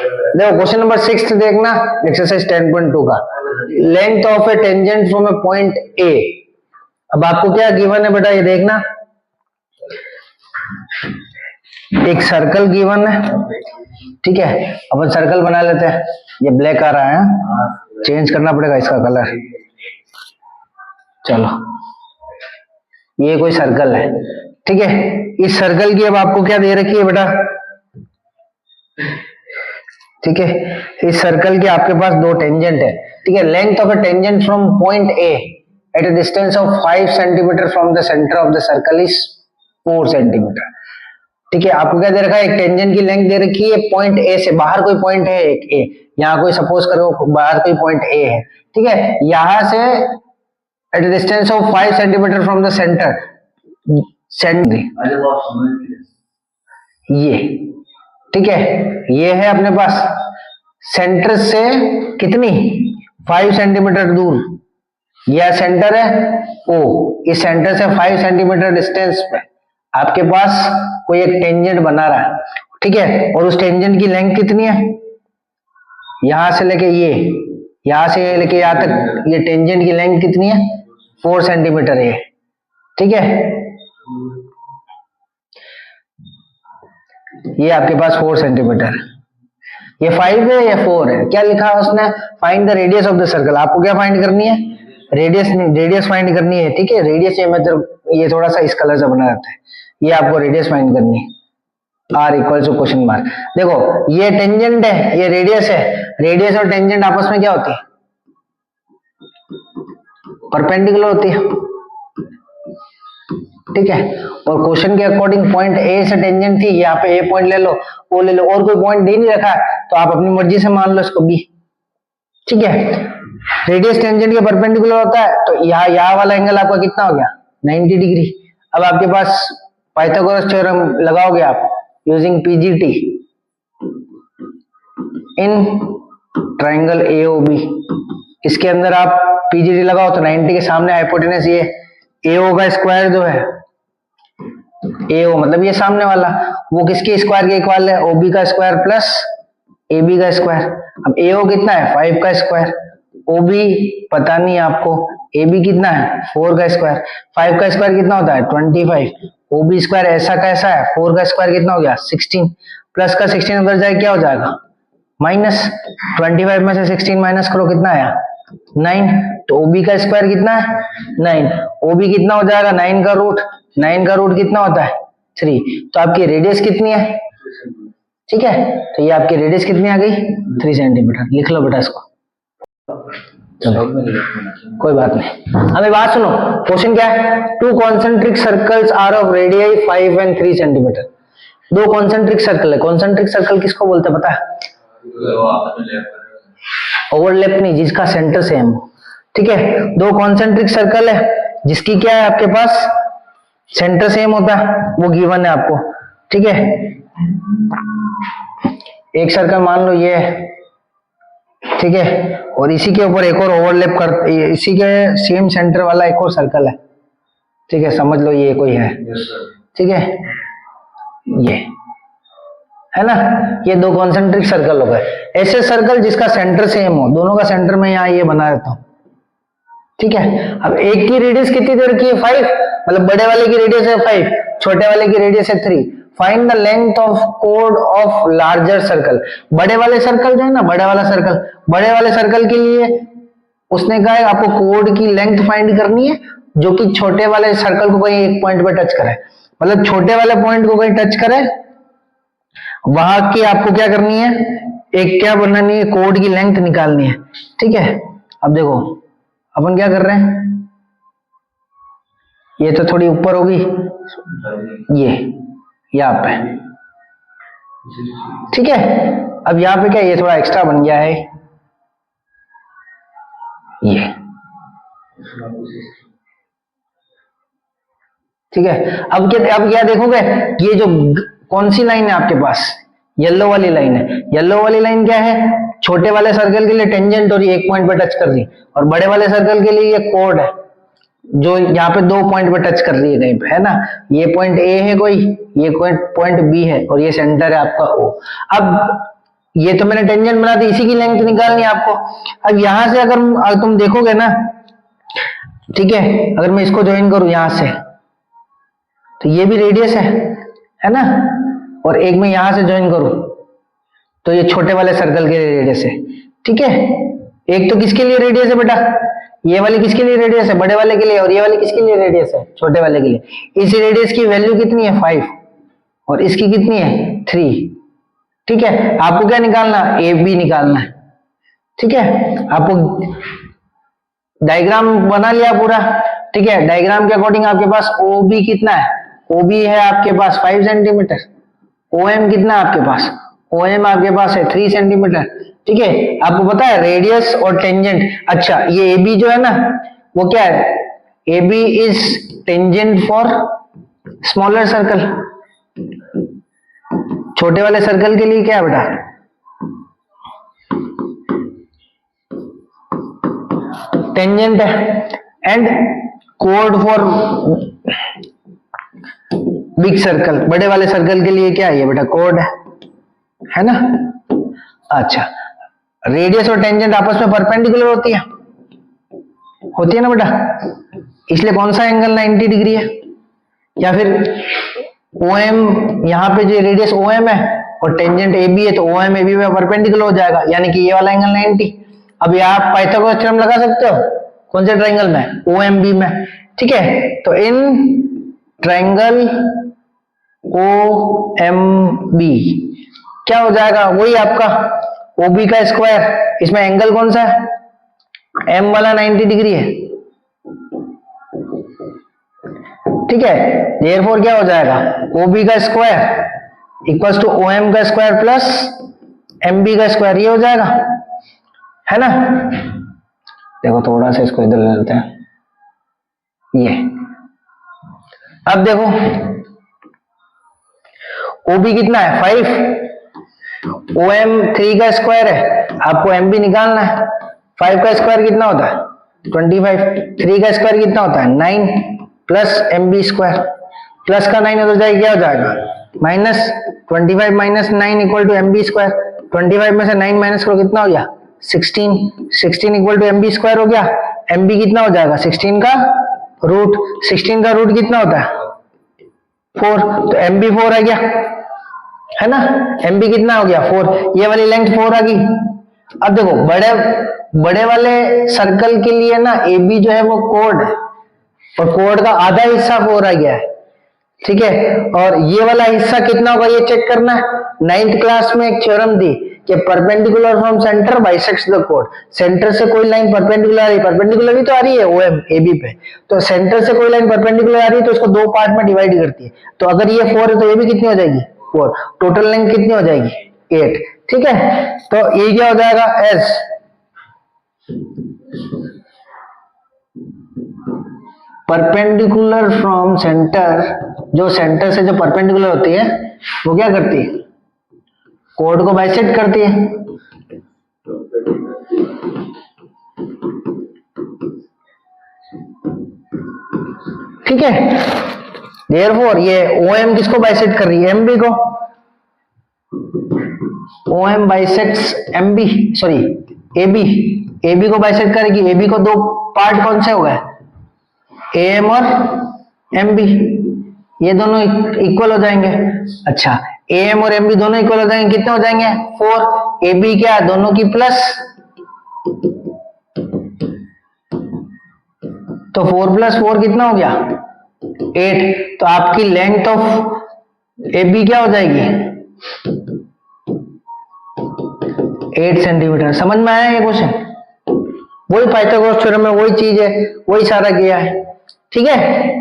देखो question number 6 देखना, exercise 10.2 का, length of a tangent from A point A. अब आपको क्या गिवन है बेटा, ये देखना, एक सर्कल गिवन है, ठीक है। अपन सर्कल बना लेते हैं, ये ब्लैक आ रहा है, चेंज करना पड़ेगा इसका कलर। चलो, ये कोई सर्कल है, ठीक है। इस सर्कल की अब आपको क्या दे रखी है बेटा, ठीक है। इस सर्कल के आपके पास दो टेंजेंट है, ठीक है। Length of a tangent from point A at a distance of 5 centimetre from the centre of the circle is 4 centimetre, ठीक है। आपको क्या दे रखा है, एक टेंजेंट की लेंथ दे रखी है पॉइंट ए से, बाहर कोई पॉइंट है एक ए, यहाँ कोई सपोज करो बाहर कोई पॉइंट ए है, ठीक है। यहां से at a distance of 5 centimetre from the centre, ये, ठीक है, ये है अपने पास सेंटर से कितनी 5 सेंटीमीटर दूर, यह सेंटर है ओ, इस सेंटर से 5 सेंटीमीटर डिस्टेंस पे आपके पास कोई एक टेंजेंट बना रहा है, ठीक है। और उस टेंजेंट की लेंथ कितनी है, यहां से लेके ये, यहां से लेके यहां तक, ये टेंजेंट की लेंथ कितनी है 4 सेंटीमीटर है, ठीक है। ये आपके पास 4 सेंटीमीटर, ये 5 है या 4 है, क्या लिखा है उसने, find the radius of the circle. आपको क्या फाइंड करनी है, रेडियस, रेडियस फाइंड करनी है, ठीक है। रेडियस ये मतलब ये थोड़ा सा इस कलर से बना रहता है, ये आपको रेडियस फाइंड करनी है, R equal to question mark. देखो ये टेंजेंट है, ये रेडियस है, रेडियस और टेंजेंट आपस में क्या होती है, परपेंडिकुलर होती है, ठीक है। और क्वेश्चन के अकॉर्डिंग पॉइंट ए से टेंजेंट थी, यहाँ पे ए पॉइंट ले लो, ओ ले लो, और कोई पॉइंट दे नहीं रखा तो आप अपनी मर्जी से मान लो इसको बी, ठीक है। रेडियस टेंजेंट के परपेंडिकुलर होता है, तो यहाँ वाला एंगल आपका कितना हो गया 90 डिग्री। अब आपके पास पाइथागोरस थ्योरम लगाओगे आप using PGT in triangle AOB, इसके अंदर आप पीजीटी लगाओ तो 90 के सामने हाइपोटेनस ये एओ का स्क्वायर जो है, एओ मतलब ये सामने वाला, वो किसके स्क्वायर के इक्वल है, ओबी का स्क्वायर प्लस एबी का स्क्वायर। अब एओ कितना है 5 का स्क्वायर, ओबी पता नहीं आपको, एबी कितना है 4 का स्क्वायर, 5 का स्क्वायर कितना होता है 25, ओबी स्क्वायर ऐसा कैसा है 4 का स्क्वायर कितना हो गया 16, प्लस का 16 उधर जाए क्या हो जाएगा माइनस, 25 में से 16 माइनस करो कितना आया 9, तो ओबी का स्क्वायर कितना है 9, ओबी कितना हो जाएगा 9 का रूट, 9 का रूट कितना होता है 3, तो आपकी रेडियस कितनी है, ठीक है। तो ये आपकी रेडियस कितनी आ गई 3 सेंटीमीटर, लिख लो बेटा इसको, चलो कोई बात नहीं। हमें बात सुनो, क्वेश्चन क्या है, 2 concentric circles are of radius 5 and 3 centimetre. 2 concentric circle है, कॉन्सेंट्रिक सर्कल किसको बोलते हैं पता है, ओवरलैप नहीं, जिसका सेंटर सेम हो, ठीक है। 2 कॉन्सेंट्रिक सर्कल है जिसकी क्या है आपके पास सेंटर सेम होता है, वो गिवन है आपको, ठीक है। एक सर्कल मान लो ये, ठीक है, और इसी के ऊपर एक और ओवरलैप कर, इसी के सेम सेंटर वाला एक और सर्कल है, ठीक है, समझ लो ये कोई है, ठीक है, ये है ना, ये 2 कॉन्सेंट्रिक सर्कल हो गए। ऐसे सर्कल जिसका सेंटर सेम हो, दोनों का सेंटर में यहाँ ये बना देता हूं, ठीक है। अब एक की रेडियस कितनी दे रखी है 5, मतलब बड़े वाले की रेडियस है 5, छोटे वाले की रेडियस है 3। Find the length of code of larger circle. बड़े वाले सर्कल जो है ना, बड़े वाला सर्कल, बड़े वाले सर्कल के लिए उसने कहा है आपको कोड की लेंथ फाइंड करनी है जो कि छोटे वाले सर्कल को कहीं एक पॉइंट पे टच करे, मतलब छोटे वाले पॉइंट को कहीं टच करे, वहां की आपको क्या करनी है, एक क्या बनानी है, कोड की लेंथ निकालनी है, ठीक है। अब देखो अपन क्या कर रहे हैं, ये तो थोड़ी ऊपर होगी, ये यहाँ पे, ठीक है। अब यहाँ पे क्या, ये थोड़ा एक्स्ट्रा बन गया है, ये, ठीक है। अब क्या देखोगे, ये जो कौन सी लाइन है आपके पास, येलो वाली लाइन है। येलो वाली लाइन क्या है, छोटे वाले सर्कल के लिए टेंजेंट और ये एक पॉइंट पे टच कर रही, और बड़े वाले सर्कल के लिए ये कोड है जो यहाँ पे 2 पॉइंट पे टच कर रही है कहीं पे, है ना। ये पॉइंट ए है कोई, ये पॉइंट बी है, और ये सेंटर है आपका ओ। अब ये तो मैंने टेंजेंट बना दी, इसी की लेंथ निकालनी है आपको। अब यहां से अगर तुम देखोगे ना, ठीक है, अगर मैं इसको ज्वाइन करूं यहां से, तो ये भी रेडियस है ना, और एक मैं यहां से ज्वाइन करूं तो ये छोटे वाले सर्कल के लिए रेडियस है, ठीक है। एक तो किसके लिए रेडियस है बेटा, ये वाली किसके लिए रेडियस है, बड़े वाले के लिए, और ये वाली किसके लिए रेडियस है, छोटे वाले के लिए। इस रेडियस की वैल्यू कितनी है 5 और इसकी कितनी है 3, ठीक है। आपको क्या निकालना, ए बी निकालना है, ठीक है। आपको डायग्राम बना लिया पूरा, ठीक है। डायग्राम के अकॉर्डिंग आपके पास ओ बी कितना है, ओ बी है आपके पास 5 सेंटीमीटर, ओ एम कितना है आपके पास, ओ एम आपके पास है 3 सेंटीमीटर, ठीक है। आपको पता है रेडियस और टेंजेंट, अच्छा ये ए बी जो है ना वो क्या है, A B is tangent for smaller circle, छोटे वाले सर्कल के लिए क्या है बेटा, टेंजेंट है, and code for big circle, बड़े वाले सर्कल के लिए क्या है ये बेटा, कोड है ना। अच्छा रेडियस और टेंजेंट आपस में परपेंडिकुलर होती है ना बेटा, इसलिए कौन सा एंगल 90 डिग्री है, या फिर ओ एम, यहाँ पे जो रेडियस ओ एम है और टेंजेंट ए बी है तो ओ एम ए बी में परपेंडिकुलर हो जाएगा, यानी कि ये वाला एंगल 90। अभी आप पाइथागोरस थ्योरम लगा सकते हो कौन से ट्रायंगल में, ओ एम बी में, ठीक है। तो in triangle O M B क्या हो जाएगा, वही आपका ओ बी का स्क्वायर, इसमें एंगल कौन सा है, एम वाला 90 डिग्री है, ठीक है। देयरफॉर क्या हो जाएगा, ओ बी का square equals to O M का स्क्वायर प्लस एम बी का स्क्वायर, ये हो जाएगा, है ना। देखो थोड़ा सा इसको इधर ले लेते हैं, ये अब देखो ओ बी कितना है 5, ओ एम 3 का स्क्वायर है, आपको एम बी निकालना है। 5 का स्क्वायर कितना होता है 25, 3 का स्क्वायर कितना होता है 9 plus M B square, plus का 9 हो जाएगा, क्या हो जाएगा minus 25 minus 9 equal to M B square, 25 में से 9 माइनस करो कितना हो गया 16, 16 equal to M B square हो गया। एम बी कितना हो जाएगा 16 का रूट, 16 का रूट कितना होता है 4, तो एम बी 4 आ गया, है ना। एम बी कितना हो गया 4, ये वाली लेंथ 4 आ गई। अब देखो बड़े वाले सर्कल के लिए ना ए बी जो है वो कोड है, और कोड का आधा हिस्सा 4 आ गया है, ठीक है। और ये वाला हिस्सा कितना होगा ये चेक करना है। 9th क्लास में एक थ्योरम दी कि perpendicular from centre bisects the code, centre से कोई लाइन परपेंडिकुलर आ रही, परपेंडिकुलर ही तो आ रही है ओएम एबी पे, तो सेंटर से कोई लाइन परपेंडिकुलर आ रही है तो इसको दो पार्ट में डिवाइड करती है, तो अगर ये 4 है तो ये भी कितनी हो जाएगी 4, टोटल लेंथ कितनी हो जाएगी 8, ठीक है। तो ये क्या हो जाएगा एस परपेंडिकुलर फ्रॉम सेंटर, जो सेंटर से जो परपेंडिकुलर होती है वो क्या करती है कोड को बाइसेक्ट करती है, ठीक है। देयरफॉर ये OM किसको बाइसेक्ट कर रही है MB को, OM bisects MB sorry AB को बाइसेक्ट करेगी। AB को दो पार्ट कौन से हो गए AM और MB, ये दोनों इक्वल हो जाएंगे। अच्छा AM और MB दोनों इक्वल हो जाएंगे, कितने हो जाएंगे 4, AB क्या दोनों की प्लस, तो 4 प्लस 4 कितना हो गया 8, तो आपकी लेंथ ऑफ AB क्या हो जाएगी 8 सेंटीमीटर। समझ में आया ये क्वेश्चन, वही पाइथागोरस थ्योरम में वही चीज है, वही सारा किया है, ठीक है।